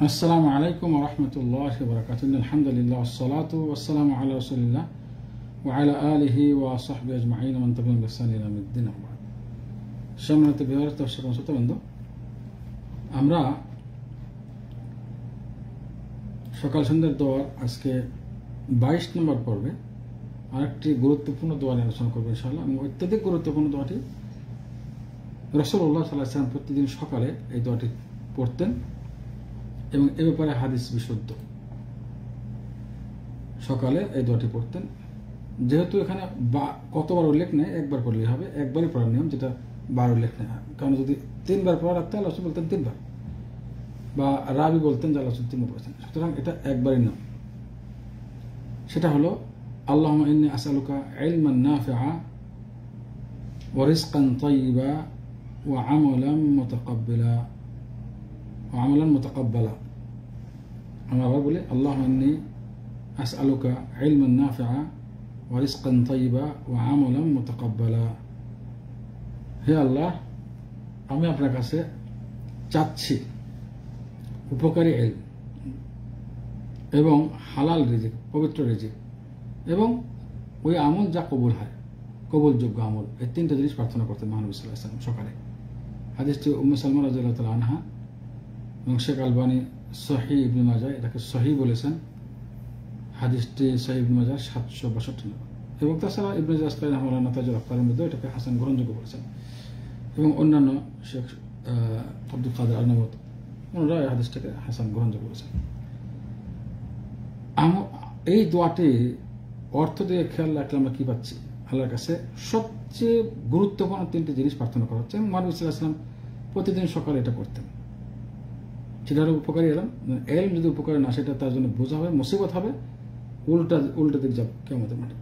আসসালামু আলাইকুম ওয়া রাহমাতুল্লাহি ওয়া বারাকাতুহু। আলহামদুলিল্লাহ ওয়াসসালাতু ওয়াসসালামু আলা রাসূলিল্লাহ ওয়া আলা আলিহি ওয়া সাহবিহি আজমাইন মান তাবি'আহুম বিইহসান ইলা ইয়াউমিদ্দিন। সম্মানিত ভিউয়ার্স, দর্শক শ্রোতাবৃন্দ, আমরা সকাল সন্ধ্যার দোয়ার আজকে 22 নম্বর পর্বে আরেকটি গুরুত্বপূর্ণ দোয়া নিয়ে আলোচনা করবো ইনশাআল্লাহ। এবং অত্যধিক গুরুত্বপূর্ণ দোয়াটি রাসূলুল্লাহ সাল্লাল্লাহু আলাইহি ওয়াসাল্লাম প্রতিদিন সকালে এই দোয়াটি পড়তেন এবং এ ব্যাপারে হাদিস বিশুদ্ধ। সকালে এই দোয়াটি পড়তেন, যেহেতু এখানে কতবার উল্লেখ নেই, একবার পড়লেই হবে, একবারই পড়ার নিয়ম, যেটা বার উল্লেখ নেই। কারণ যদি 3 বার পড়া রাখতে আল্লাহ রাসূল বলতেন 3 বার, বা রাবি বলতেন যে আল্লাহ রাসূল 3 বার পড়েছেন, সুতরাং এটা একবারই নিয়ম। সেটা হলো আল্লাহুম্মা ইন্নী আসআলুকা ইলমান নাফিআ ওয়া রিজকান তাইয়্যিবা ওয়া আমালান মুতাকাব্বালা। আমরা আবার বলি আল্লাহুম্মা ইন্নী আসআলুকা ইলমান নাফিআ ওয়া রিজকান তাইয়্যিবা ওয়া আমালান মুতাকাব্বালা। হে আল্লাহ, আমি আপনার কাছে চাচ্ছি উপকারী ইলম এবং হালাল রিজিক, পবিত্র রিজিক, এবং ওই আমল যা কবুল হয়, কবুলযোগ্য আমল। এই 3টা জিনিস প্রার্থনা করতেন মহানবী সাল্লাল্লাহু আলাইহি ওয়াসাল্লাম সকালে। হাদিসটি উম্মে সালমা রাদিয়াল্লাহু তাআলা আনহা এবং শেখ আলবানী সহিহ ইবনে মাজাহ এটাকে সহিহ বলেছেন। হাদিসটি সহিহ ইবনে মাজাহ 762 নম্বর, এবং তাছাড়া ইবনে জাসকারি রাহিমাহুল্লাহ নাতাজুল আফকারের মধ্যে এটাকে হাসান গ্রহণযোগ্য বলেছেন, এবং অন্যান্য শেখ আব্দুল কাদের আল-নামত ওনারা এই হাদিসটাকে হাসান গ্রহণযোগ্য বলেছেন। এই দোয়াটি অর্থ দিয়ে খেয়াল রাখলে আমরা কি পাচ্ছি? আল্লাহর কাছে সবচেয়ে গুরুত্বপূর্ণ 3টি জিনিস প্রার্থনা করা হচ্ছে, এবং মহানবী সাল্লাল্লাহু আলাইহি ওয়াসাল্লাম প্রতিদিন সকালে এটা করতেন। সেটা হলো উপকারী এলম। যদি উপকারী না, সেটা তার জন্য বোঝা হবে, মুসিবত হবে, উল্টা দিক যাবে কিয়ামতের মাঠে।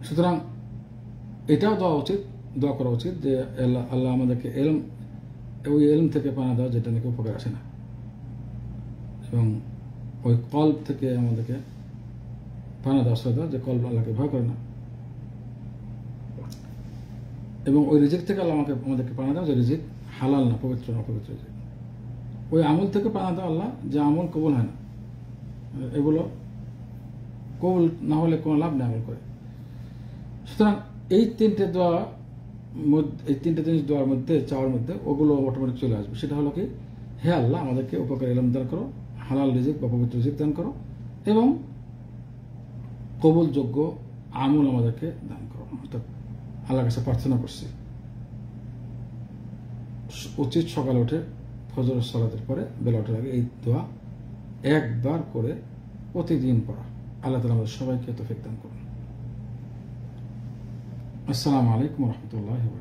সুতরাং এটাও দোয়া করা উচিত যে আল্লাহ আমাদেরকে ওই এলম থেকে পানা দেওয়া যেটা নাকি উপকার আসে না, এবং ওই কল্ব থেকে আমাদেরকে পানা দেওয়া, আশ্রয় দেওয়া যে কল্ব আল্লাহকে ভয় করে না, এবং ওই রিজিক থেকে আল্লাহ আমাদেরকে পানা দেওয়া যে রিজিক হালাল না, পবিত্র না, অপবিত্র রিজিক। ওই আমল থেকে পানা দেওয়া আল্লাহ যে আমল কবুল হয় না, এগুলো কবুল না হলে কোনো লাভ নেই আমল করে। সুতরাং এই 3টে জিনিস দোয়ার মধ্যে, চাওয়ার মধ্যে, ওগুলো অটোমেটিক চলে আসবে। সেটা হলো কি, হে আল্লাহ, আমাদেরকে উপকারী ইলম দান করো, হালাল রিজিক বা পবিত্র রিজিক দান করো, এবং কবুলযোগ্য আমল আমাদেরকে দান করো। অর্থাৎ আল্লাহর কাছে প্রার্থনা করছি। উচিত সকালে উঠে ফজরের সালাতের পরে বেলা ওঠার আগে এই দোয়া একবার করে প্রতিদিন পড়া। আল্লাহ তাআলা আমাদের সবাইকে তৌফিক দান করুন। আসসালামু আলাইকুম ওয়া রাহমাতুল্লাহি ওয়া বারাকাতুহু।